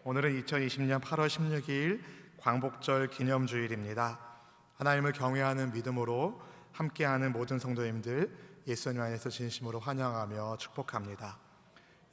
오늘은 2020년 8월 16일 광복절 기념주일입니다. 하나님을 경외하는 믿음으로 함께하는 모든 성도님들 예수님 안에서 진심으로 환영하며 축복합니다.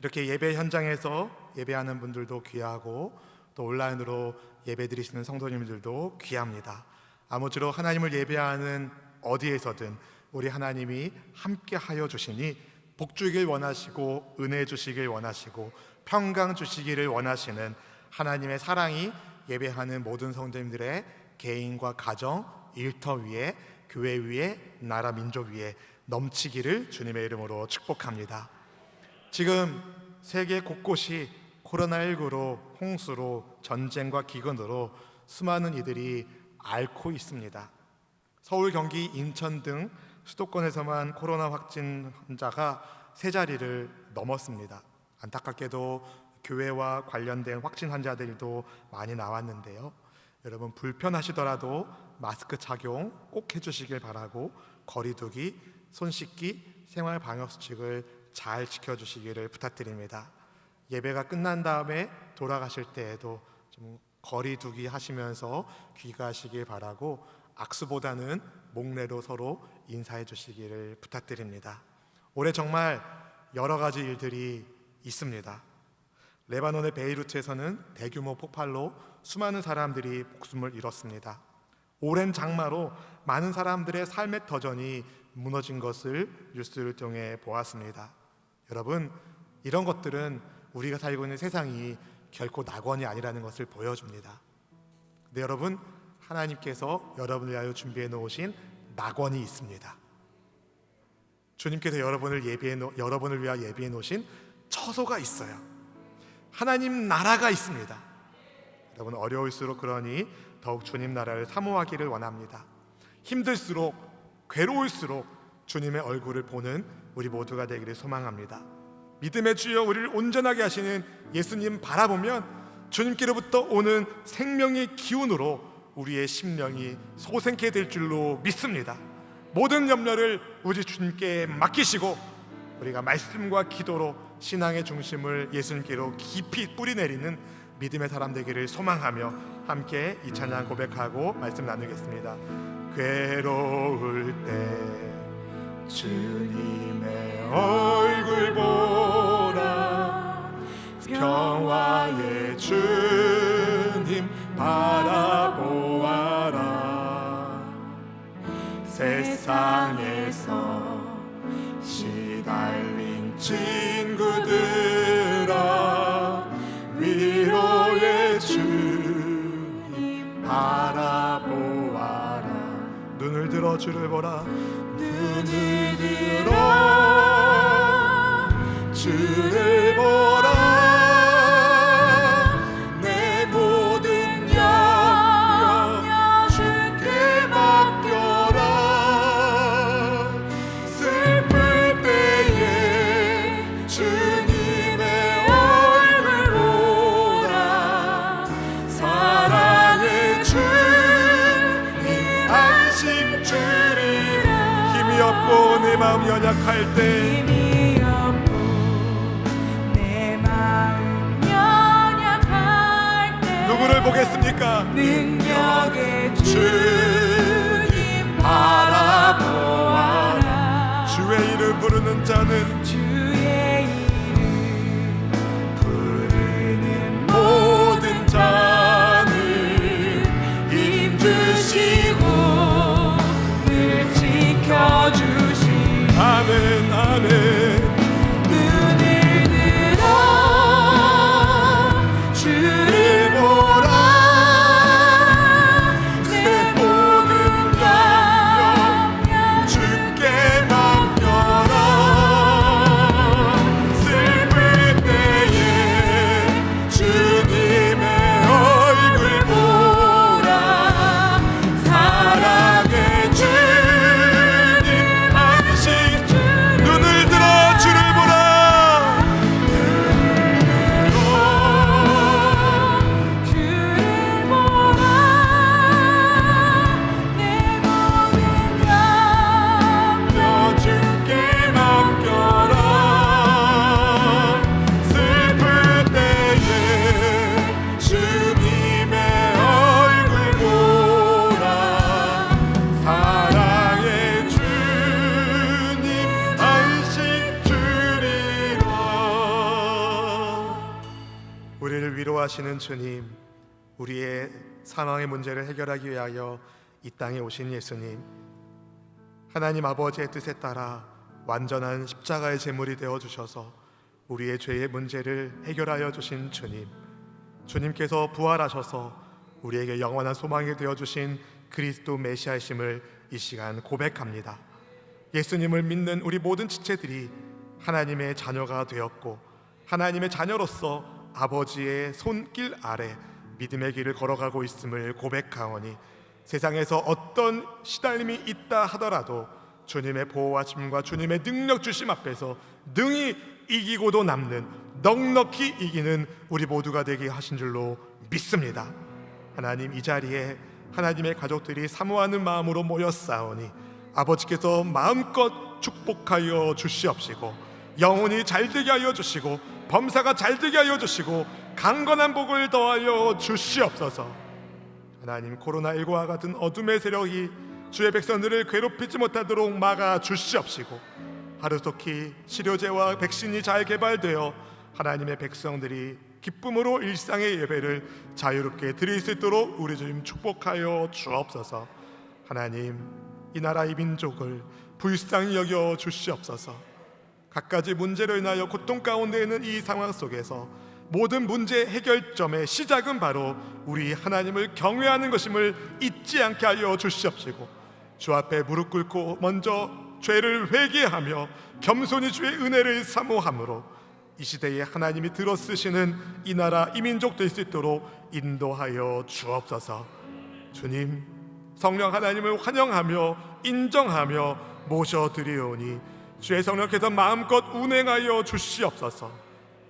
이렇게 예배 현장에서 예배하는 분들도 귀하고 또 온라인으로 예배 드리시는 성도님들도 귀합니다. 아무쪼록 하나님을 예배하는 어디에서든 우리 하나님이 함께하여 주시니 복 주길 원하시고 은혜 주시길 원하시고 평강 주시기를 원하시는 하나님의 사랑이 예배하는 모든 성도님들의 개인과 가정, 일터 위에, 교회 위에, 나라 민족 위에 넘치기를 주님의 이름으로 축복합니다. 지금 세계 곳곳이 코로나19로, 홍수로, 전쟁과 기근으로 수많은 이들이 앓고 있습니다. 서울, 경기, 인천 등 수도권에서만 코로나 확진 환자가 3자리를 넘었습니다. 안타깝게도 교회와 관련된 확진 환자들도 많이 나왔는데요. 여러분, 불편하시더라도 마스크 착용 꼭 해주시길 바라고 거리 두기, 손 씻기, 생활 방역 수칙을 잘 지켜주시기를 부탁드립니다. 예배가 끝난 다음에 돌아가실 때에도 좀 거리 두기 하시면서 귀가하시길 바라고 악수보다는 목례로 서로 인사해 주시기를 부탁드립니다. 올해 정말 여러 가지 일들이 있습니다. 레바논의 베이루트에서는 대규모 폭발로 수많은 사람들이 목숨을 잃었습니다. 오랜 장마로 많은 사람들의 삶의 터전이 무너진 것을 뉴스를 통해 보았습니다. 여러분, 이런 것들은 우리가 살고 있는 세상이 결코 낙원이 아니라는 것을 보여줍니다. 근데 여러분, 하나님께서 여러분을 위하여 준비해 놓으신 낙원이 있습니다. 주님께서 여러분을 위하여 예비해 놓으신 처소가 있어요. 하나님 나라가 있습니다. 여러분, 어려울수록 그러니 더욱 주님 나라를 사모하기를 원합니다. 힘들수록, 괴로울수록 주님의 얼굴을 보는 우리 모두가 되기를 소망합니다. 믿음의 주여 우리를 온전하게 하시는 예수님 바라보면 주님께로부터 오는 생명의 기운으로 우리의 심령이 소생케 될 줄로 믿습니다. 모든 염려를 우리 주님께 맡기시고 우리가 말씀과 기도로 신앙의 중심을 예수님께로 깊이 뿌리내리는 믿음의 사람 되기를 소망하며 함께 이 찬양 고백하고 말씀 나누겠습니다. 괴로울 때 주님의 얼굴 보라, 평화의 주님 바라보아라. 세상에서 시달린 친구들아, 위로의 주님 바라보아라. 눈을 들어 주를 보라, 눈을 들어 주를 보라. 내 모든 염려 주께 맡겨라. 슬플 때에 주님의 얼굴 보라. 사랑의 주님 안식 주리라. 힘이 없고 내 마음 연약할 때, 힘이 없고 내 마음 연약할 때 누구를 보겠습니까? 능력의 주님 바라보아라. 주의 이름 부르는 자는, 주의 이름 부르는 모든 자는 힘주시고 늘 지켜주시. 아멘 아멘. 눈을 들어 주를 보라. 내 모든 염려 주께 맡겨라. 우리를 위로하시는 주님, 우리의 사망의 문제를 해결하기 위하여 이 땅에 오신 예수님, 하나님 아버지의 뜻에 따라 완전한 십자가의 제물이 되어 주셔서 우리의 죄의 문제를 해결하여 주신 주님, 주님께서 부활하셔서 우리에게 영원한 소망이 되어 주신 그리스도 메시아이심을 이 시간 고백합니다. 예수님을 믿는 우리 모든 지체들이 하나님의 자녀가 되었고 하나님의 자녀로서 아버지의 손길 아래 믿음의 길을 걸어가고 있음을 고백하오니 세상에서 어떤 시달림이 있다 하더라도 주님의 보호하심과 주님의 능력 주심 앞에서 능히 이기고도 남는, 넉넉히 이기는 우리 모두가 되게 하신 줄로 믿습니다. 하나님, 이 자리에 하나님의 가족들이 사모하는 마음으로 모였사오니 아버지께서 마음껏 축복하여 주시옵시고 영혼이 잘되게 하여 주시고 범사가 잘되게 하여 주시고 강건한 복을 더하여 주시옵소서. 하나님, 코로나19와 같은 어둠의 세력이 주의 백성들을 괴롭히지 못하도록 막아 주시옵시고 하루속히 치료제와 백신이 잘 개발되어 하나님의 백성들이 기쁨으로 일상의 예배를 자유롭게 드릴 수 있도록 우리 주님 축복하여 주옵소서. 하나님, 이 나라 이 민족을 불쌍히 여겨 주시옵소서. 갖가지 문제로 인하여 고통 가운데 있는 이 상황 속에서 모든 문제 해결점의 시작은 바로 우리 하나님을 경외하는 것임을 잊지 않게 하여 주시옵시고 주 앞에 무릎 꿇고 먼저 죄를 회개하며 겸손히 주의 은혜를 사모함으로 이 시대에 하나님이 들어쓰시는 이 나라 이 민족 될 수 있도록 인도하여 주옵소서. 주님, 성령 하나님을 환영하며 인정하며 모셔드리오니 주의 성령께서 마음껏 운행하여 주시옵소서.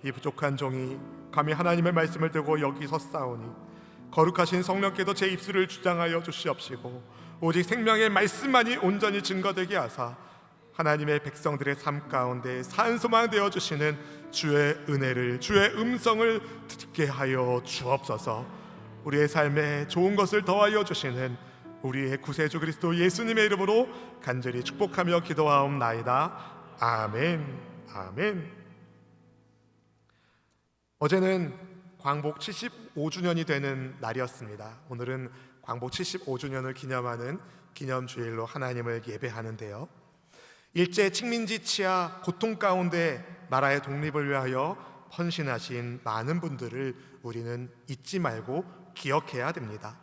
이 부족한 종이 감히 하나님의 말씀을 들고 여기 섰사오니 거룩하신 성령께서 제 입술을 주장하여 주시옵시고 오직 생명의 말씀만이 온전히 증거되게 하사 하나님의 백성들의 삶 가운데 산소망 되어 주시는 주의 은혜를, 주의 음성을 듣게 하여 주옵소서. 우리의 삶에 좋은 것을 더하여 주시는 우리의 구세주 그리스도 예수님의 이름으로 간절히 축복하며 기도하옵나이다. 아멘. 아멘. 어제는 광복 75주년이 되는 날이었습니다. 오늘은 광복 75주년을 기념하는 기념주일로 하나님을 예배하는데요, 일제 식민지 치하 고통 가운데 나라의 독립을 위하여 헌신하신 많은 분들을 우리는 잊지 말고 기억해야 됩니다.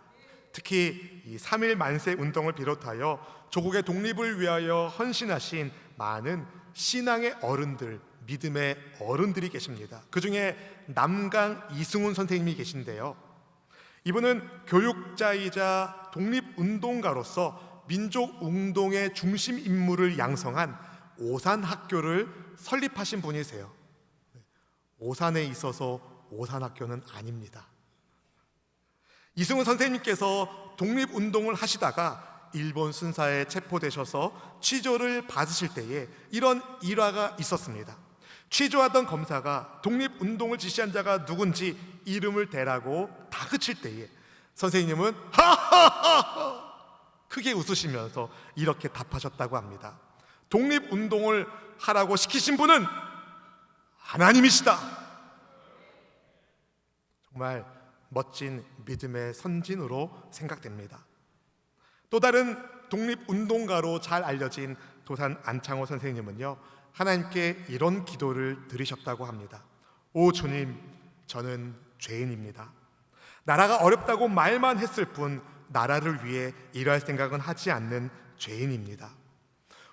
특히 이 3.1 만세 운동을 비롯하여 조국의 독립을 위하여 헌신하신 많은 신앙의 어른들, 믿음의 어른들이 계십니다. 그 중에 남강 이승훈 선생님이 계신데요, 이분은 교육자이자 독립운동가로서 민족운동의 중심 인물을 양성한 오산학교를 설립하신 분이세요. 오산에 있어서 오산학교는 아닙니다. 이승훈 선생님께서 독립운동을 하시다가 일본 순사에 체포되셔서 취조를 받으실 때에 이런 일화가 있었습니다. 취조하던 검사가 독립운동을 지시한 자가 누군지 이름을 대라고 다그칠 때에 선생님은 하하하하 크게 웃으시면서 이렇게 답하셨다고 합니다. 독립운동을 하라고 시키신 분은 하나님이시다. 정말 멋진 믿음의 선진으로 생각됩니다. 또 다른 독립운동가로 잘 알려진 도산 안창호 선생님은요, 하나님께 이런 기도를 드리셨다고 합니다. 오 주님, 저는 죄인입니다. 나라가 어렵다고 말만 했을 뿐 나라를 위해 일할 생각은 하지 않는 죄인입니다.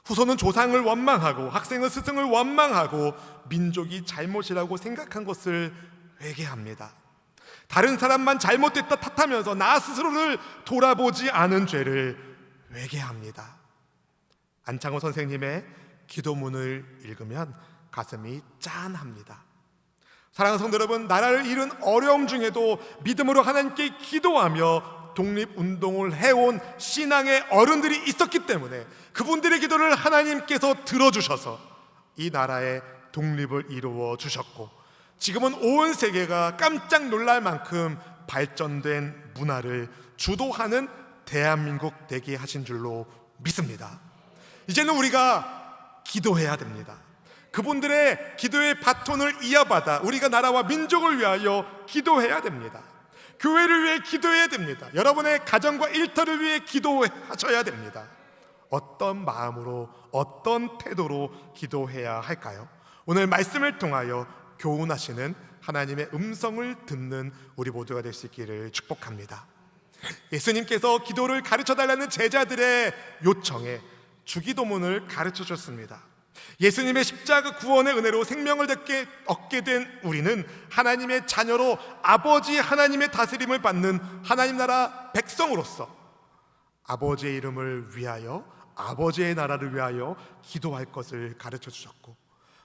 후손은 조상을 원망하고 학생은 스승을 원망하고 민족이 잘못이라고 생각한 것을 회개합니다. 다른 사람만 잘못됐다 탓하면서 나 스스로를 돌아보지 않은 죄를 회개합니다. 안창호 선생님의 기도문을 읽으면 가슴이 짠합니다. 사랑하는 성도 여러분, 나라를 잃은 어려움 중에도 믿음으로 하나님께 기도하며 독립운동을 해온 신앙의 어른들이 있었기 때문에 그분들의 기도를 하나님께서 들어주셔서 이 나라의 독립을 이루어 주셨고, 지금은 온 세계가 깜짝 놀랄 만큼 발전된 문화를 주도하는 대한민국 되게 하신 줄로 믿습니다. 이제는 우리가 기도해야 됩니다. 그분들의 기도의 바톤을 이어받아 우리가 나라와 민족을 위하여 기도해야 됩니다. 교회를 위해 기도해야 됩니다. 여러분의 가정과 일터를 위해 기도하셔야 됩니다. 어떤 마음으로, 어떤 태도로 기도해야 할까요? 오늘 말씀을 통하여 교훈하시는 하나님의 음성을 듣는 우리 모두가 될 수 있기를 축복합니다. 예수님께서 기도를 가르쳐달라는 제자들의 요청에 주기도문을 가르쳐 줬습니다. 예수님의 십자가 구원의 은혜로 생명을 얻게 된 우리는 하나님의 자녀로 아버지 하나님의 다스림을 받는 하나님 나라 백성으로서 아버지의 이름을 위하여, 아버지의 나라를 위하여 기도할 것을 가르쳐 주셨고,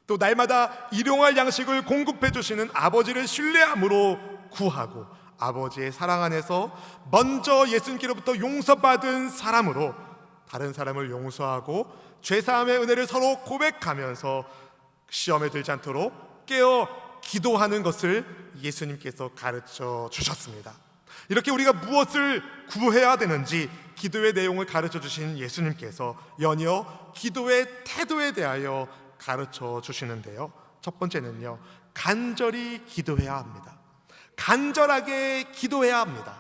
또 날마다 일용할 양식을 공급해 주시는 아버지를 신뢰함으로 구하고, 아버지의 사랑 안에서 먼저 예수님께로부터 용서받은 사람으로 다른 사람을 용서하고 죄사함의 은혜를 서로 고백하면서 시험에 들지 않도록 깨어 기도하는 것을 예수님께서 가르쳐 주셨습니다. 이렇게 우리가 무엇을 구해야 되는지 기도의 내용을 가르쳐 주신 예수님께서 연이어 기도의 태도에 대하여 가르쳐 주시는데요, 첫 번째는요, 간절히 기도해야 합니다. 간절하게 기도해야 합니다.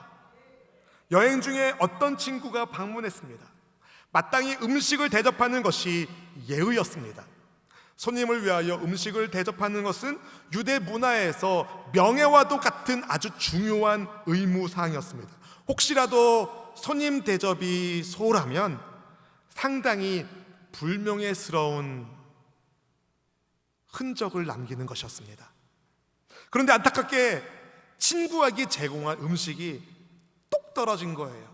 여행 중에 어떤 친구가 방문했습니다. 마땅히 음식을 대접하는 것이 예의였습니다. 손님을 위하여 음식을 대접하는 것은 유대 문화에서 명예와도 같은 아주 중요한 의무사항이었습니다. 혹시라도 손님 대접이 소홀하면 상당히 불명예스러운 흔적을 남기는 것이었습니다. 그런데 안타깝게 친구에게 제공한 음식이 똑 떨어진 거예요.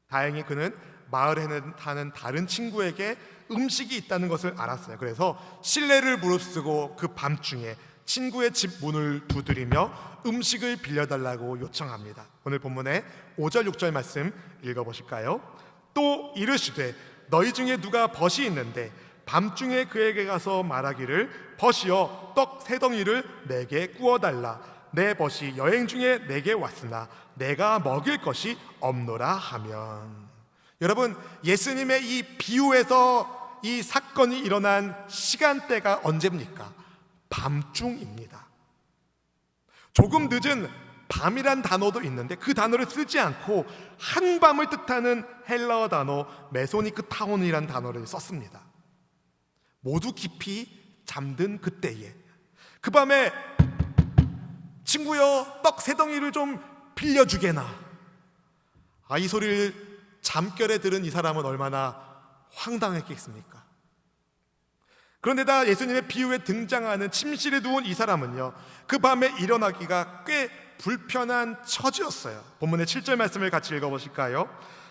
다행히 그는 마을에 사는 다른 친구에게 음식이 있다는 것을 알았어요. 그래서 신뢰를 무릅쓰고 그 밤중에 친구의 집 문을 두드리며 음식을 빌려달라고 요청합니다. 오늘 본문의 5절 6절 말씀 읽어보실까요? 또 이르시되 너희 중에 누가 벗이 있는데 밤중에 그에게 가서 말하기를 벗이여 떡 세 덩이를 내게 구워달라. 내 벗이 여행 중에 내게 왔으나 내가 먹일 것이 없노라 하면. 여러분, 예수님의 이 비유에서 이 사건이 일어난 시간대가 언제입니까? 밤중입니다. 조금 늦은 밤이란 단어도 있는데 그 단어를 쓰지 않고 한밤을 뜻하는 헬라어 단어 메소니크 타온이란 단어를 썼습니다. 모두 깊이 잠든 그때에 그 밤에 친구여 떡 세 덩이를 좀 빌려주게나. 이 소리를 잠결에 들은 이 사람은 얼마나 황당했겠습니까? 그런데다 예수님의 비유에 등장하는 침실에 누운 이 사람은요, 그 밤에 일어나기가 꽤 불편한 처지였어요. 본문의 7절 말씀을 같이 읽어보실까요?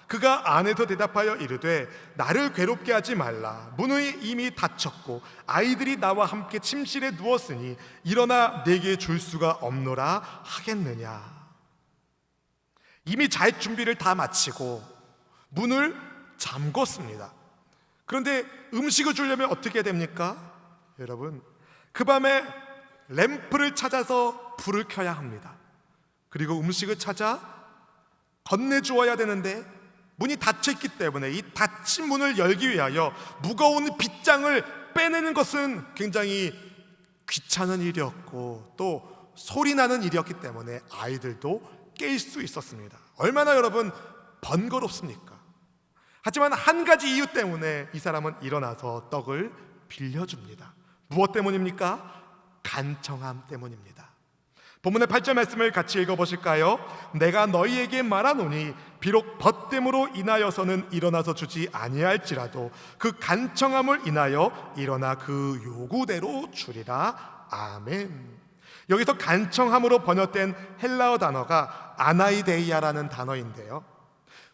그가 안에서 대답하여 이르되 나를 괴롭게 하지 말라. 문이 이미 닫혔고 아이들이 나와 함께 침실에 누웠으니 일어나 내게 줄 수가 없노라 하겠느냐. 이미 잘 준비를 다 마치고 문을 잠궜습니다. 그런데 음식을 주려면 어떻게 됩니까? 여러분, 그 밤에 램프를 찾아서 불을 켜야 합니다. 그리고 음식을 찾아 건네주어야 되는데 문이 닫혀있기 때문에 이 닫힌 문을 열기 위하여 무거운 빗장을 빼내는 것은 굉장히 귀찮은 일이었고 또 소리나는 일이었기 때문에 아이들도 깰 수 있었습니다. 얼마나 여러분 번거롭습니까? 하지만 한 가지 이유 때문에 이 사람은 일어나서 떡을 빌려줍니다. 무엇 때문입니까? 간청함 때문입니다. 본문의 8절 말씀을 같이 읽어보실까요? 내가 너희에게 말하노니 비록 벗됨으로 인하여서는 일어나서 주지 아니할지라도 그 간청함을 인하여 일어나 그 요구대로 주리라. 아멘. 여기서 간청함으로 번역된 헬라어 단어가 아나이데이아라는 단어인데요,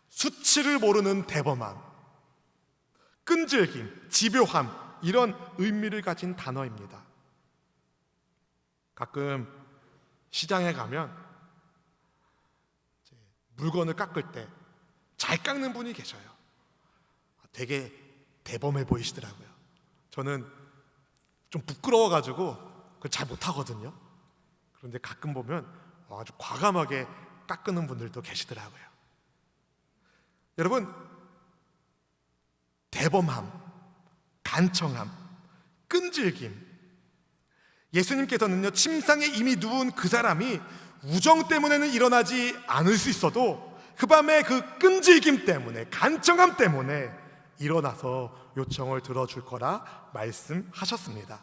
수치를 모르는 대범함, 끈질김, 집요함, 이런 의미를 가진 단어입니다. 가끔 시장에 가면 물건을 깎을 때 잘 깎는 분이 계셔요. 되게 대범해 보이시더라고요. 저는 좀 부끄러워가지고 그걸 잘 못하거든요. 그런데 가끔 보면 아주 과감하게 깎는 분들도 계시더라고요. 여러분, 대범함, 간청함, 끈질김. 예수님께서는요, 침상에 이미 누운 그 사람이 우정 때문에는 일어나지 않을 수 있어도 그 밤에 그 끈질김 때문에, 간청함 때문에 일어나서 요청을 들어줄 거라 말씀하셨습니다.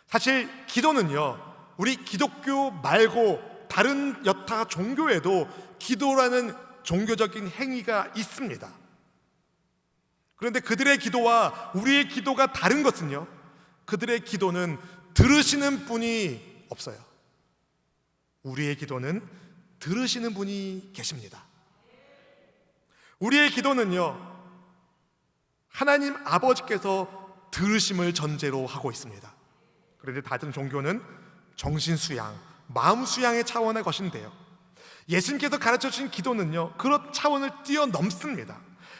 사실 기도는요, 우리 기독교 말고 다른 여타 종교에도 기도라는 종교적인 행위가 있습니다. 그런데 그들의 기도와 우리의 기도가 다른 것은요, 그들의 기도는 들으시는 분이 없어요. 우리의 기도는 들으시는 분이 계십니다. 우리의 기도는요, 하나님 아버지께서 들으심을 전제로 하고 있습니다. 그런데 다른 종교는 정신수양, 마음수양의 차원의 것인데요, 예수님께서 가르쳐주신 기도는요, 그런 차원을 뛰어넘습니다.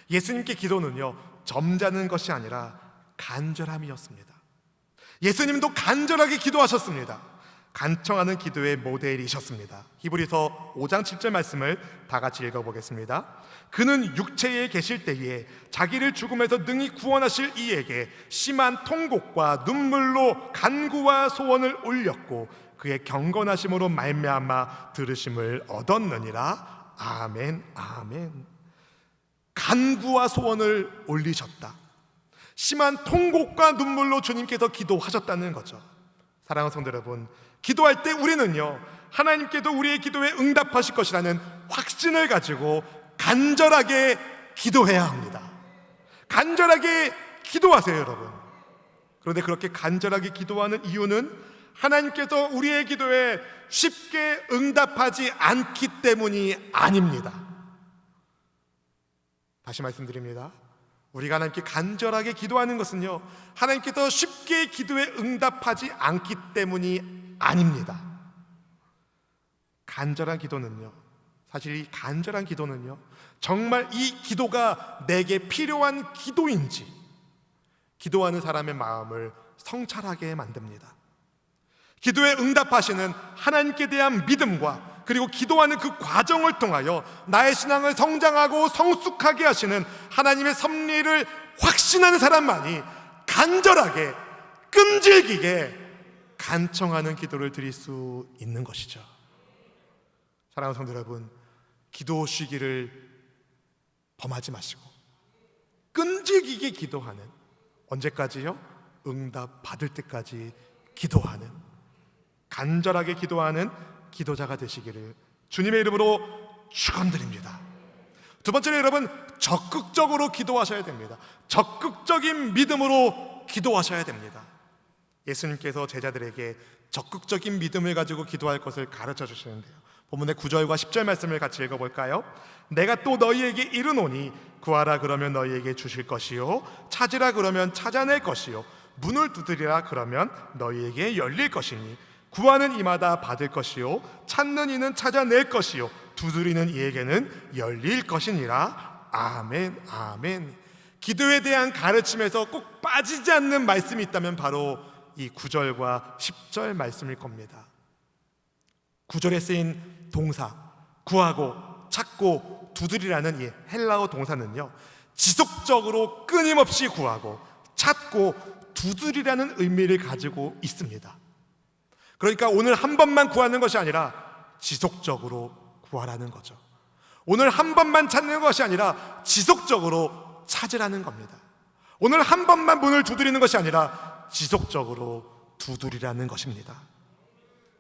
예수님께 기도는요, 점잖은 것이 아니라 간절함이었습니다. 예수님도 간절하게 기도하셨습니다. 간청하는 기도의 모델이셨습니다. 히브리서 5장 7절 말씀을 다 같이 읽어보겠습니다. 그는 육체에 계실 때에 자기를 죽음에서 능히 구원하실 이에게 심한 통곡과 눈물로 간구와 소원을 올렸고 그의 경건하심으로 말미암아 들으심을 얻었느니라. 아멘, 아멘. 간구와 소원을 올리셨다. 심한 통곡과 눈물로 주님께서 기도하셨다는 거죠. 사랑하는 성도 여러분, 기도할 때 우리는요, 하나님께도 우리의 기도에 응답하실 것이라는 확신을 가지고 간절하게 기도해야 합니다. 간절하게 기도하세요, 여러분. 그런데 그렇게 간절하게 기도하는 이유는 하나님께서 우리의 기도에 쉽게 응답하지 않기 때문이 아닙니다. 다시 말씀드립니다. 우리가 하나님께 간절하게 기도하는 것은요, 하나님께서 쉽게 기도에 응답하지 않기 때문이 아닙니다. 간절한 기도는요, 사실 이 간절한 기도는요, 정말 이 기도가 내게 필요한 기도인지 기도하는 사람의 마음을 성찰하게 만듭니다. 기도에 응답하시는 하나님께 대한 믿음과 그리고 기도하는 그 과정을 통하여 나의 신앙을 성장하고 성숙하게 하시는 하나님의 섭리를 확신하는 사람만이 간절하게 끈질기게 간청하는 기도를 드릴 수 있는 것이죠. 사랑하는 성도 여러분, 기도 쉬기를 범하지 마시고 끈질기게 기도하는, 언제까지요? 응답 받을 때까지 기도하는, 간절하게 기도하는 기도자가 되시기를 주님의 이름으로 축원드립니다. 두 번째로 여러분, 적극적으로 기도하셔야 됩니다. 적극적인 믿음으로 기도하셔야 됩니다. 예수님께서 제자들에게 적극적인 믿음을 가지고 기도할 것을 가르쳐 주시는데요, 본문의 9절과 10절 말씀을 같이 읽어볼까요? 내가 또 너희에게 이르노니 구하라 그러면 너희에게 주실 것이요 찾으라 그러면 찾아낼 것이요 문을 두드리라 그러면 너희에게 열릴 것이니 구하는 이마다 받을 것이요 찾는 이는 찾아낼 것이요 두드리는 이에게는 열릴 것이니라. 아멘, 아멘. 기도에 대한 가르침에서 꼭 빠지지 않는 말씀이 있다면 바로 이 9절과 10절 말씀일 겁니다. 9절에 쓰인 동사 구하고 찾고 두드리라는 이 헬라어 동사는요, 지속적으로 끊임없이 구하고 찾고 두드리라는 의미를 가지고 있습니다. 그러니까 오늘 한 번만 구하는 것이 아니라 지속적으로 구하라는 거죠. 오늘 한 번만 찾는 것이 아니라 지속적으로 찾으라는 겁니다. 오늘 한 번만 문을 두드리는 것이 아니라 지속적으로 두드리라는 것입니다.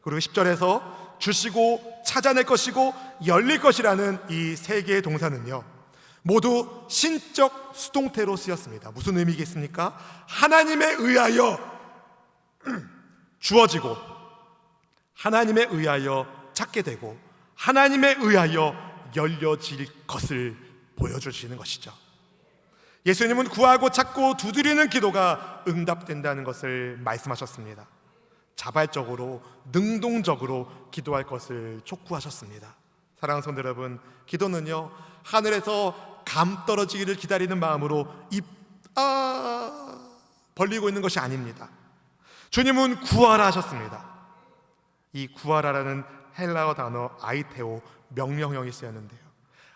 그리고 10절에서 주시고 찾아낼 것이고 열릴 것이라는 이 세 개의 동사는요, 모두 신적 수동태로 쓰였습니다. 무슨 의미겠습니까? 하나님에 의하여 주어지고 하나님에 의하여 찾게 되고 하나님에 의하여 열려질 것을 보여주시는 것이죠. 예수님은 구하고 찾고 두드리는 기도가 응답된다는 것을 말씀하셨습니다. 자발적으로 능동적으로 기도할 것을 촉구하셨습니다. 사랑하는 성도 여러분, 기도는요, 하늘에서 감 떨어지기를 기다리는 마음으로 입 벌리고 있는 것이 아닙니다. 주님은 구하라 하셨습니다. 이 구하라라는 헬라어 단어 아이테오, 명령형이 쓰였는데요,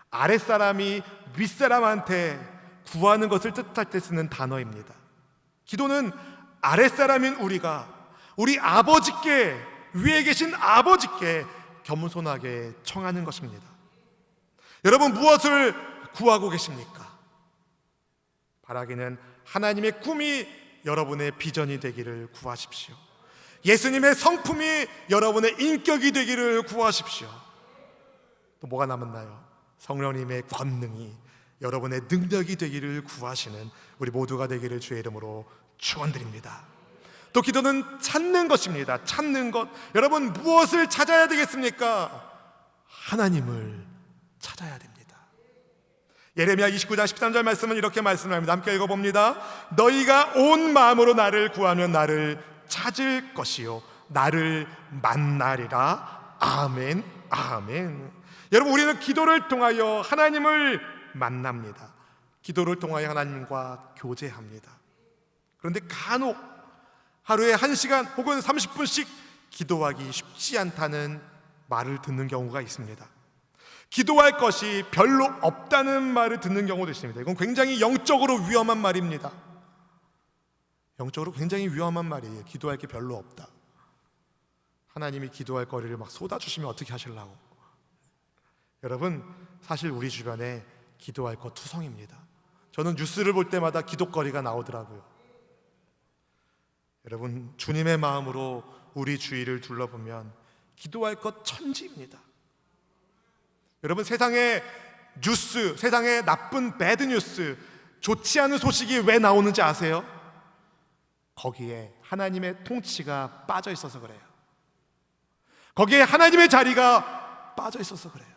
아랫사람이 윗사람한테 구하는 것을 뜻할 때 쓰는 단어입니다. 기도는 아랫사람인 우리가 우리 아버지께, 위에 계신 아버지께 겸손하게 청하는 것입니다. 여러분, 무엇을 구하고 계십니까? 바라기는 하나님의 꿈이 여러분의 비전이 되기를 구하십시오. 예수님의 성품이 여러분의 인격이 되기를 구하십시오. 또 뭐가 남았나요? 성령님의 권능이 여러분의 능력이 되기를 구하시는 우리 모두가 되기를 주의 이름으로 축원드립니다. 또 기도는 찾는 것입니다. 찾는 것. 여러분, 무엇을 찾아야 되겠습니까? 하나님을 찾아야 됩니다. 예레미야 29장 13절 말씀은 이렇게 말씀합니다. 함께 읽어봅니다. 너희가 온 마음으로 나를 구하면 나를 찾을 것이요 나를 만나리라. 아멘, 아멘. 여러분, 우리는 기도를 통하여 하나님을 만납니다. 기도를 통하여 하나님과 교제합니다. 그런데 간혹 하루에 1시간 혹은 30분씩 기도하기 쉽지 않다는 말을 듣는 경우가 있습니다. 기도할 것이 별로 없다는 말을 듣는 경우도 있습니다. 이건 굉장히 영적으로 위험한 말입니다. 영적으로 굉장히 위험한 말이에요. 기도할 게 별로 없다. 하나님이 기도할 거리를 막 쏟아주시면 어떻게 하시려고? 여러분, 사실 우리 주변에 기도할 것 투성입니다. 저는 뉴스를 볼 때마다 기도거리가 나오더라고요. 여러분, 주님의 마음으로 우리 주위를 둘러보면 기도할 것 천지입니다. 여러분, 세상의 뉴스, 세상의 나쁜 배드 뉴스, 좋지 않은 소식이 왜 나오는지 아세요? 거기에 하나님의 통치가 빠져 있어서 그래요. 거기에 하나님의 자리가 빠져 있어서 그래요.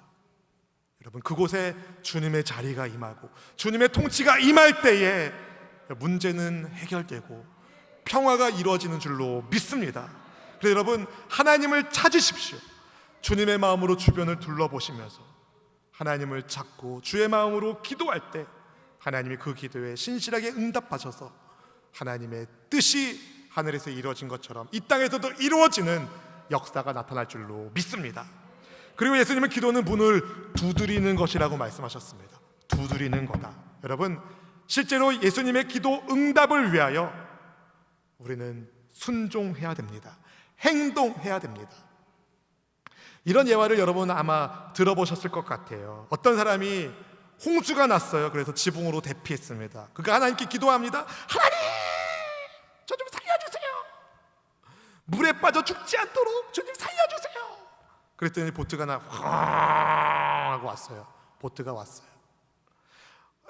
여러분, 그곳에 주님의 자리가 임하고 주님의 통치가 임할 때에 문제는 해결되고 평화가 이루어지는 줄로 믿습니다. 그래서 여러분, 하나님을 찾으십시오. 주님의 마음으로 주변을 둘러보시면서 하나님을 찾고 주의 마음으로 기도할 때 하나님이 그 기도에 신실하게 응답하셔서 하나님의 뜻이 하늘에서 이루어진 것처럼 이 땅에서도 이루어지는 역사가 나타날 줄로 믿습니다. 그리고 예수님은 기도는 문을 두드리는 것이라고 말씀하셨습니다. 두드리는 거다. 여러분, 실제로 예수님의 기도 응답을 위하여 우리는 순종해야 됩니다. 행동해야 됩니다. 이런 예화를 여러분 아마 들어보셨을 것 같아요. 어떤 사람이 홍수가 났어요. 그래서 지붕으로 대피했습니다. 그가 하나님께 기도합니다. 하나님, 저 좀 살려주세요. 물에 빠져 죽지 않도록 저 좀 살려주세요. 그랬더니 보트가 하고 왔어요. 보트가 왔어요.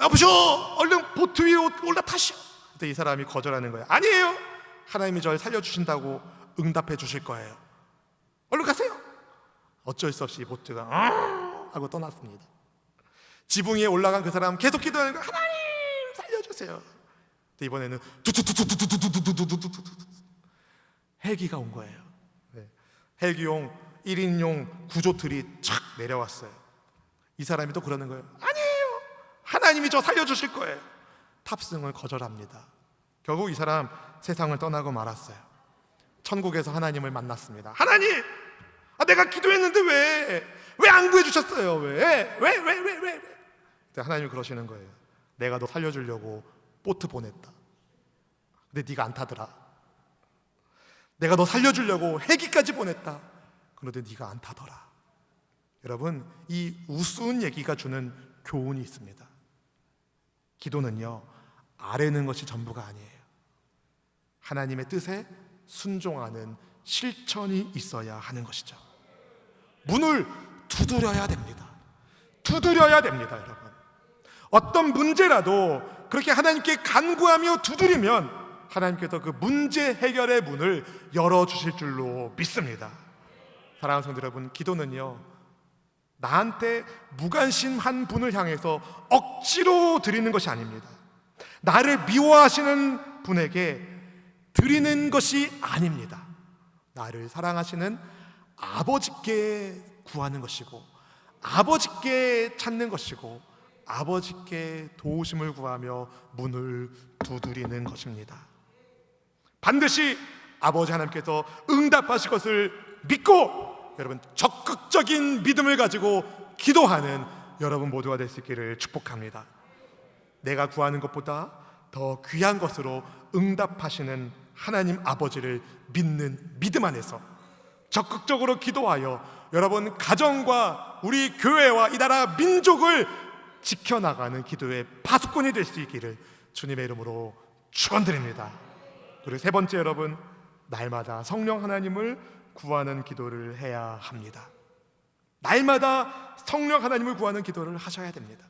여보시오, 얼른 보트 위에 올라타시오. 그때 이 사람이 거절하는 거예요. 아니에요, 하나님이 저를 살려주신다고 응답해 주실 거예요. 얼른 가세요. 어쩔 수 없이 보트가 하고 떠났습니다. 지붕 위에 올라간 그 사람 계속 기도하는 거예요. 하나님 살려주세요. 이번에는 헬기가 온 거예요. 헬기용 1인용 구조틀이 착 내려왔어요. 이 사람이 또 그러는 거예요. 아니에요, 하나님이 저 살려주실 거예요. 탑승을 거절합니다. 결국 이 사람 세상을 떠나고 말았어요. 천국에서 하나님을 만났습니다. 하나님, 내가 기도했는데 왜 안 구해주셨어요? 왜? 그때 하나님이 그러시는 거예요. 내가 너 살려주려고 보트 보냈다. 근데 네가 안 타더라. 내가 너 살려주려고 헬기까지 보냈다. 그런데 네가 안 타더라. 여러분, 이 우스운 얘기가 주는 교훈이 있습니다. 기도는요, 아뢰는 것이 전부가 아니에요. 하나님의 뜻에 순종하는 실천이 있어야 하는 것이죠. 문을 두드려야 됩니다. 두드려야 됩니다, 여러분. 어떤 문제라도 그렇게 하나님께 간구하며 두드리면 하나님께서 그 문제 해결의 문을 열어주실 줄로 믿습니다. 사랑하는 성도 여러분, 기도는요, 나한테 무관심한 분을 향해서 억지로 드리는 것이 아닙니다. 나를 미워하시는 분에게 드리는 것이 아닙니다. 나를 사랑하시는 아버지께 구하는 것이고, 아버지께 찾는 것이고, 아버지께 도우심을 구하며 문을 두드리는 것입니다. 반드시 아버지 하나님께서 응답하실 것을 믿고 여러분, 적극적인 믿음을 가지고 기도하는 여러분 모두가 될 수 있기를 축복합니다. 내가 구하는 것보다 더 귀한 것으로 응답하시는 하나님 아버지를 믿는 믿음 안에서 적극적으로 기도하여 여러분 가정과 우리 교회와 이 나라 민족을 지켜나가는 기도의 파수꾼이 될 수 있기를 주님의 이름으로 축원드립니다. 그리고 세 번째, 여러분, 날마다 성령 하나님을 구하는 기도를 해야 합니다. 날마다 성령 하나님을 구하는 기도를 하셔야 됩니다.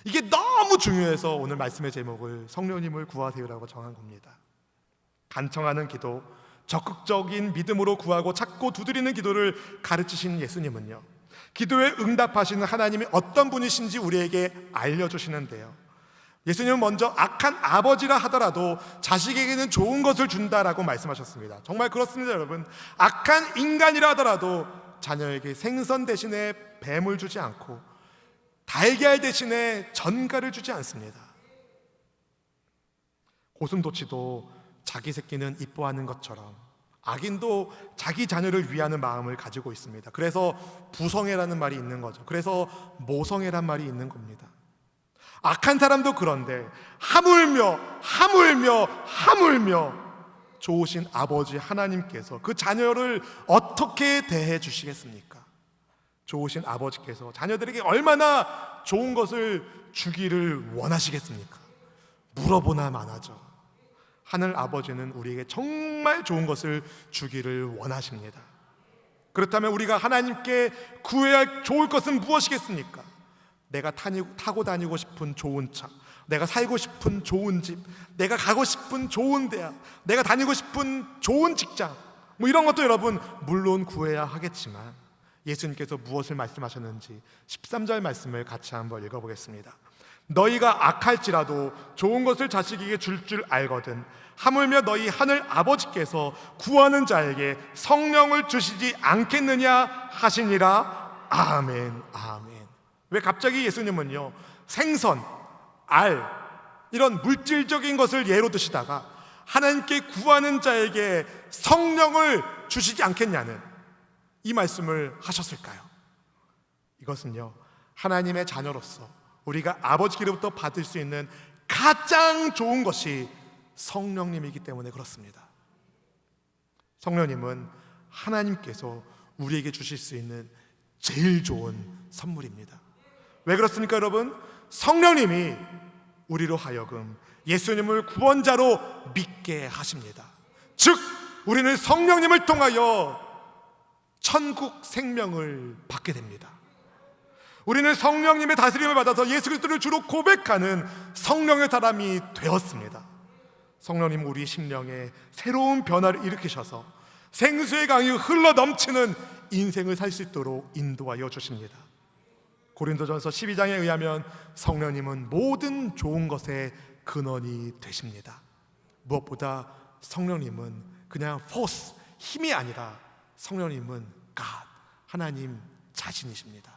이게 너무 중요해서 오늘 말씀의 제목을 성령님을 구하세요라고 정한 겁니다. 간청하는 기도, 적극적인 믿음으로 구하고 찾고 두드리는 기도를 가르치신 예수님은요, 기도에 응답하시는 하나님이 어떤 분이신지 우리에게 알려주시는데요, 예수님은 먼저 악한 아버지라 하더라도 자식에게는 좋은 것을 준다라고 말씀하셨습니다. 정말 그렇습니다, 여러분. 악한 인간이라 하더라도 자녀에게 생선 대신에 뱀을 주지 않고 달걀 대신에 전갈을 주지 않습니다. 고슴도치도 자기 새끼는 이뻐하는 것처럼 악인도 자기 자녀를 위하는 마음을 가지고 있습니다. 그래서 부성애라는 말이 있는 거죠. 그래서 모성애란 말이 있는 겁니다. 악한 사람도 그런데 하물며 좋으신 아버지 하나님께서 그 자녀를 어떻게 대해 주시겠습니까? 좋으신 아버지께서 자녀들에게 얼마나 좋은 것을 주기를 원하시겠습니까? 물어보나 마나죠. 하늘 아버지는 우리에게 정말 좋은 것을 주기를 원하십니다. 그렇다면 우리가 하나님께 구해야 할 좋을 것은 무엇이겠습니까? 내가 타고 다니고 싶은 좋은 차, 내가 살고 싶은 좋은 집, 내가 가고 싶은 좋은 대학, 내가 다니고 싶은 좋은 직장, 이런 것도 여러분 물론 구해야 하겠지만 예수님께서 무엇을 말씀하셨는지 13절 말씀을 같이 한번 읽어보겠습니다. 너희가 악할지라도 좋은 것을 자식에게 줄 알거든 하물며 너희 하늘 아버지께서 구하는 자에게 성령을 주시지 않겠느냐 하시니라. 아멘, 아멘. 왜 갑자기 예수님은요 생선, 알 이런 물질적인 것을 예로 드시다가 하나님께 구하는 자에게 성령을 주시지 않겠냐는 이 말씀을 하셨을까요? 이것은요 하나님의 자녀로서 우리가 아버지께로부터 받을 수 있는 가장 좋은 것이 성령님이기 때문에 그렇습니다. 성령님은 하나님께서 우리에게 주실 수 있는 제일 좋은 선물입니다. 왜 그렇습니까, 여러분? 성령님이 우리로 하여금 예수님을 구원자로 믿게 하십니다. 즉 우리는 성령님을 통하여 천국 생명을 받게 됩니다. 우리는 성령님의 다스림을 받아서 예수 그리스도를 주로 고백하는 성령의 사람이 되었습니다. 성령님 우리 심령에 새로운 변화를 일으키셔서 생수의 강이 흘러 넘치는 인생을 살 수 있도록 인도하여 주십니다. 고린도전서 12장에 의하면 성령님은 모든 좋은 것의 근원이 되십니다. 무엇보다 성령님은 그냥 포스, 힘이 아니라 성령님은 God, 하나님 자신이십니다.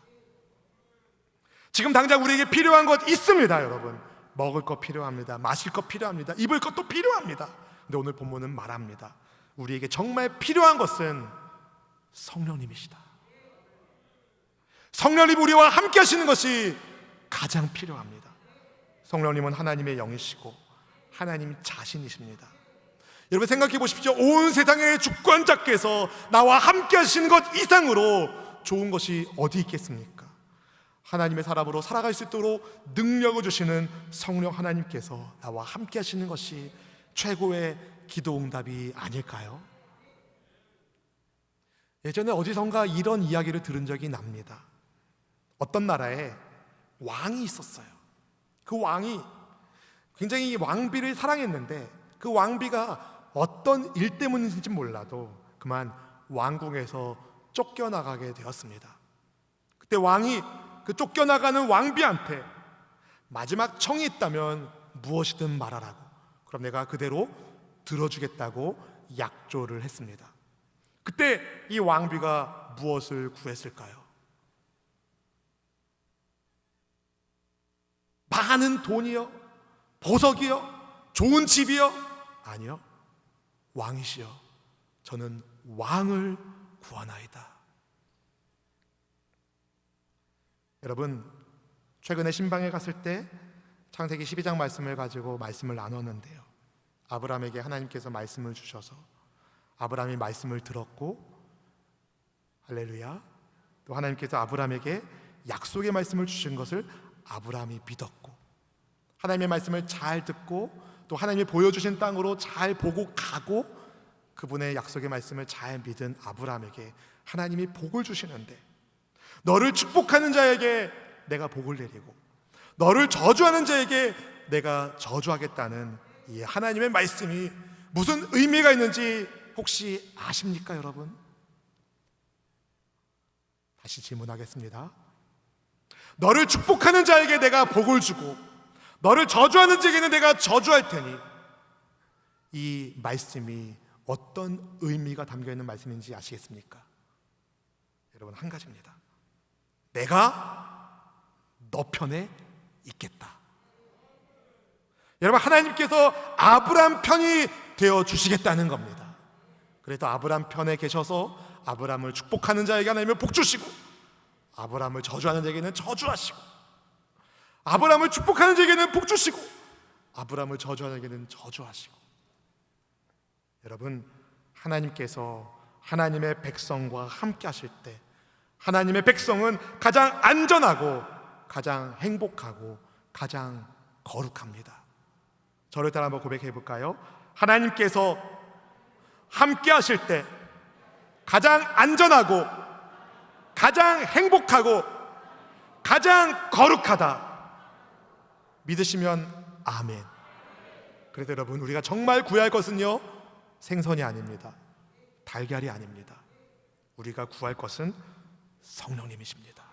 지금 당장 우리에게 필요한 것 있습니다, 여러분. 먹을 것 필요합니다. 마실 것 필요합니다. 입을 것도 필요합니다. 근데 오늘 본문은 말합니다. 우리에게 정말 필요한 것은 성령님이시다. 성령님 우리와 함께 하시는 것이 가장 필요합니다. 성령님은 하나님의 영이시고 하나님 자신이십니다. 여러분 생각해 보십시오. 온 세상의 주권자께서 나와 함께 하시는 것 이상으로 좋은 것이 어디 있겠습니까? 하나님의 사람으로 살아갈 수 있도록 능력을 주시는 성령 하나님께서 나와 함께 하시는 것이 최고의 기도 응답이 아닐까요? 예전에 어디선가 이런 이야기를 들은 적이 납니다. 어떤 나라에 왕이 있었어요. 그 왕이 굉장히 왕비를 사랑했는데 그 왕비가 어떤 일 때문인지 몰라도 그만 왕궁에서 쫓겨나가게 되었습니다. 그때 왕이 그 쫓겨나가는 왕비한테 마지막 청이 있다면 무엇이든 말하라고, 그럼 내가 그대로 들어주겠다고 약조를 했습니다. 그때 이 왕비가 무엇을 구했을까요? 많은 돈이요? 보석이요? 좋은 집이요? 아니요. 왕이시여, 저는 왕을 구하나이다. 여러분, 최근에 신방에 갔을 때 창세기 12장 말씀을 가지고 말씀을 나눴는데요, 아브라함에게 하나님께서 말씀을 주셔서 아브라함이 말씀을 들었고, 할렐루야, 또 하나님께서 아브라함에게 약속의 말씀을 주신 것을 아브라함이 믿었고, 하나님의 말씀을 잘 듣고 또 하나님이 보여주신 땅으로 잘 보고 가고, 그분의 약속의 말씀을 잘 믿은 아브라함에게 하나님이 복을 주시는데, 너를 축복하는 자에게 내가 복을 내리고 너를 저주하는 자에게 내가 저주하겠다는 이 하나님의 말씀이 무슨 의미가 있는지 혹시 아십니까, 여러분? 다시 질문하겠습니다. 너를 축복하는 자에게 내가 복을 주고 너를 저주하는 자에게는 내가 저주할 테니, 이 말씀이 어떤 의미가 담겨있는 말씀인지 아시겠습니까? 여러분, 한 가지입니다. 내가 너 편에 있겠다. 여러분, 하나님께서 아브라함 편이 되어 주시겠다는 겁니다. 그래서 아브라함 편에 계셔서 아브라함을 축복하는 자에게 하나님은 복 주시고, 아브라함을 저주하는 자에게는 저주하시고, 아브라함을 축복하는 자에게는 복 주시고, 아브라함을 저주하는 자에게는 저주하시고. 여러분, 하나님께서 하나님의 백성과 함께 하실 때 하나님의 백성은 가장 안전하고 가장 행복하고 가장 거룩합니다. 저를 따라 한번 고백해 볼까요? 하나님께서 함께 하실 때 가장 안전하고 가장 행복하고 가장 거룩하다. 믿으시면 아멘. 그래서 여러분, 우리가 정말 구할 것은요, 생선이 아닙니다. 달걀이 아닙니다. 우리가 구할 것은 성령님이십니다.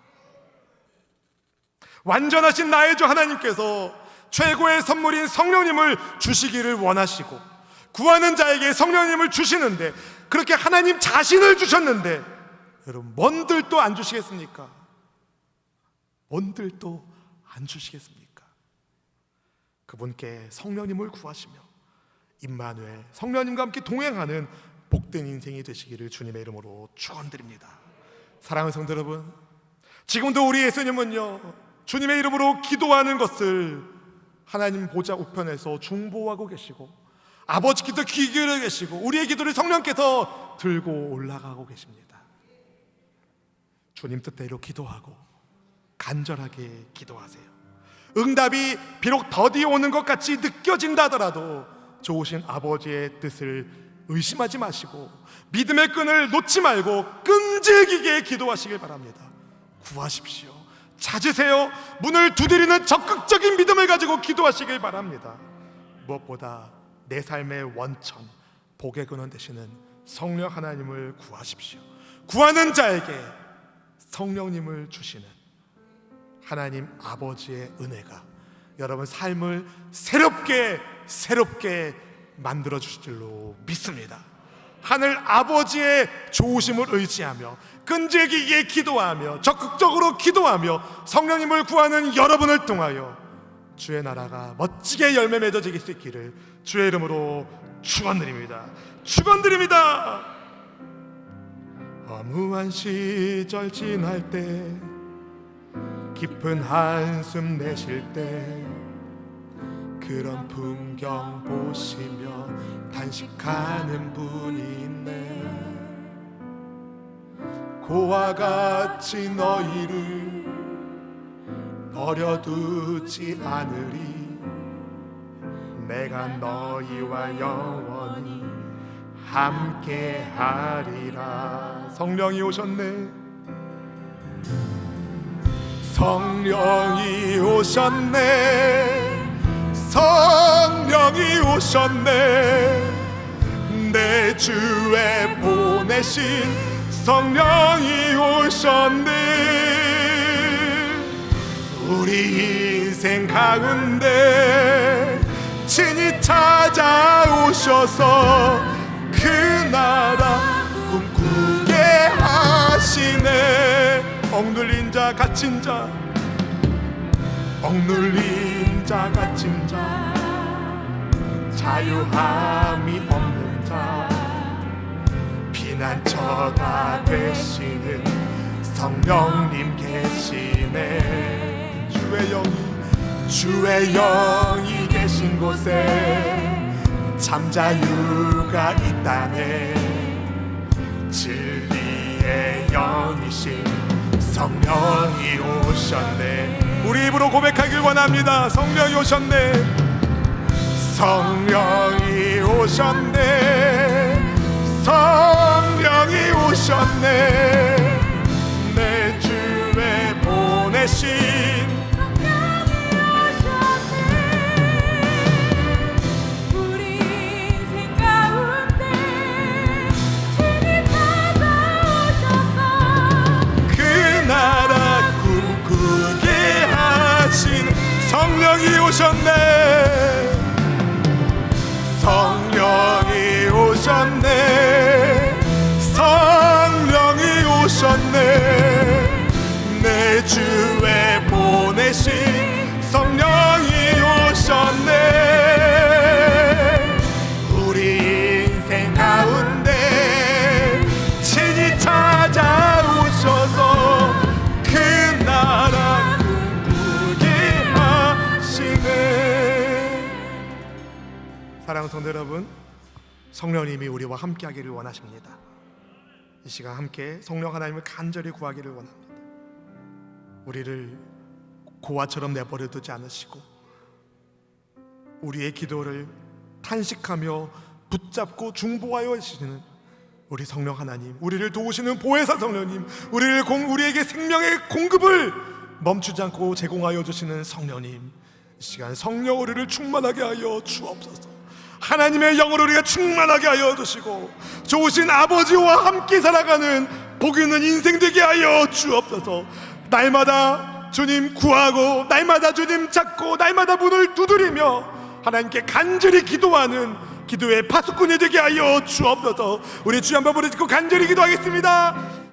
완전하신 나의 주 하나님께서 최고의 선물인 성령님을 주시기를 원하시고, 구하는 자에게 성령님을 주시는데, 그렇게 하나님 자신을 주셨는데, 여러분, 뭔들 또 안 주시겠습니까? 뭔들 또 안 주시겠습니까? 그분께 성령님을 구하시며 임마누엘, 성령님과 함께 동행하는 복된 인생이 되시기를 주님의 이름으로 축원드립니다. 사랑하는 성도 여러분, 지금도 우리 예수님은요, 주님의 이름으로 기도하는 것을 하나님 보좌 우편에서 중보하고 계시고, 아버지께서 귀 기울여 계시고, 우리의 기도를 성령께서 들고 올라가고 계십니다. 주님 뜻대로 기도하고 간절하게 기도하세요. 응답이 비록 더디 오는 것 같이 느껴진다 하더라도 좋으신 아버지의 뜻을 의심하지 마시고 믿음의 끈을 놓지 말고 끈질기게 기도하시길 바랍니다. 구하십시오. 찾으세요. 문을 두드리는 적극적인 믿음을 가지고 기도하시길 바랍니다. 무엇보다 내 삶의 원천, 복의 근원 되시는 성령 하나님을 구하십시오. 구하는 자에게 성령님을 주시는 하나님 아버지의 은혜가 여러분 삶을 새롭게 만들어 주실 줄로 믿습니다. 하늘 아버지의 좋으심을 의지하며 끈질기게 기도하며 적극적으로 기도하며 성령님을 구하는 여러분을 통하여 주의 나라가 멋지게 열매 맺어지길 수 있기를 주의 이름으로 축원드립니다. 축원드립니다. 허무한 시절 지날 때, 깊은 한숨 내쉴 때, 그런 풍경 보시며 단식하는 분이 있네. 고와 같이 너희를 버려두지 않으리. 내가 너희와 영원히 함께하리라. 성령이 오셨네. 성령이 오셨네. 성령이 오셨네. 내 주에 보내신 성령이 오셨네. 우리 인생 가운데 친히 찾아오셔서 그 나라 꿈꾸게 하시네. 억눌린 자 갇힌 자, 억눌린 자 갇힌 자, 자유함이 없는 자, 피난처가 되시는 성령님 계시네. 주의 영이 계신 곳에 참 자유가 있다네. 진리의 영이신 성령이 오셨네. 우리 입으로 고백하길 원합니다. 성령이 오셨네. 성령이 오셨네. 성령이 오셨네. 내 주에 보내신 우리 인생 가운데 주님 찾아오셔서 그 나라 꿈꾸게 하신 성령이 오셨네. 성령이 오셨네. 성령이 오셨네. 내 주에 보내신 성령이 오셨네. 우리 인생 가운데 친히 찾아오셔서 그 나라 꿈꾸게 하시네. 사랑하는 성도 여러분, 성령님이 우리와 함께하기를 원하십니다. 이 시간 함께 성령 하나님을 간절히 구하기를 원합니다. 우리를 고아처럼 내버려 두지 않으시고 우리의 기도를 탄식하며 붙잡고 중보하여 하시는 우리 성령 하나님, 우리를 도우시는 보혜사 성령님, 우리에게 생명의 공급을 멈추지 않고 제공하여 주시는 성령님, 이 시간 성령 우리를 충만하게 하여 주옵소서. 하나님의 영으로 우리가 충만하게 하여 주시고 좋으신 아버지와 함께 살아가는 복 있는 인생 되게 하여 주옵소서. 날마다 주님 구하고 날마다 주님 찾고 날마다 문을 두드리며 하나님께 간절히 기도하는 기도의 파수꾼이 되게 하여 주옵소서. 우리 주 한번 부르짖고 간절히 기도하겠습니다.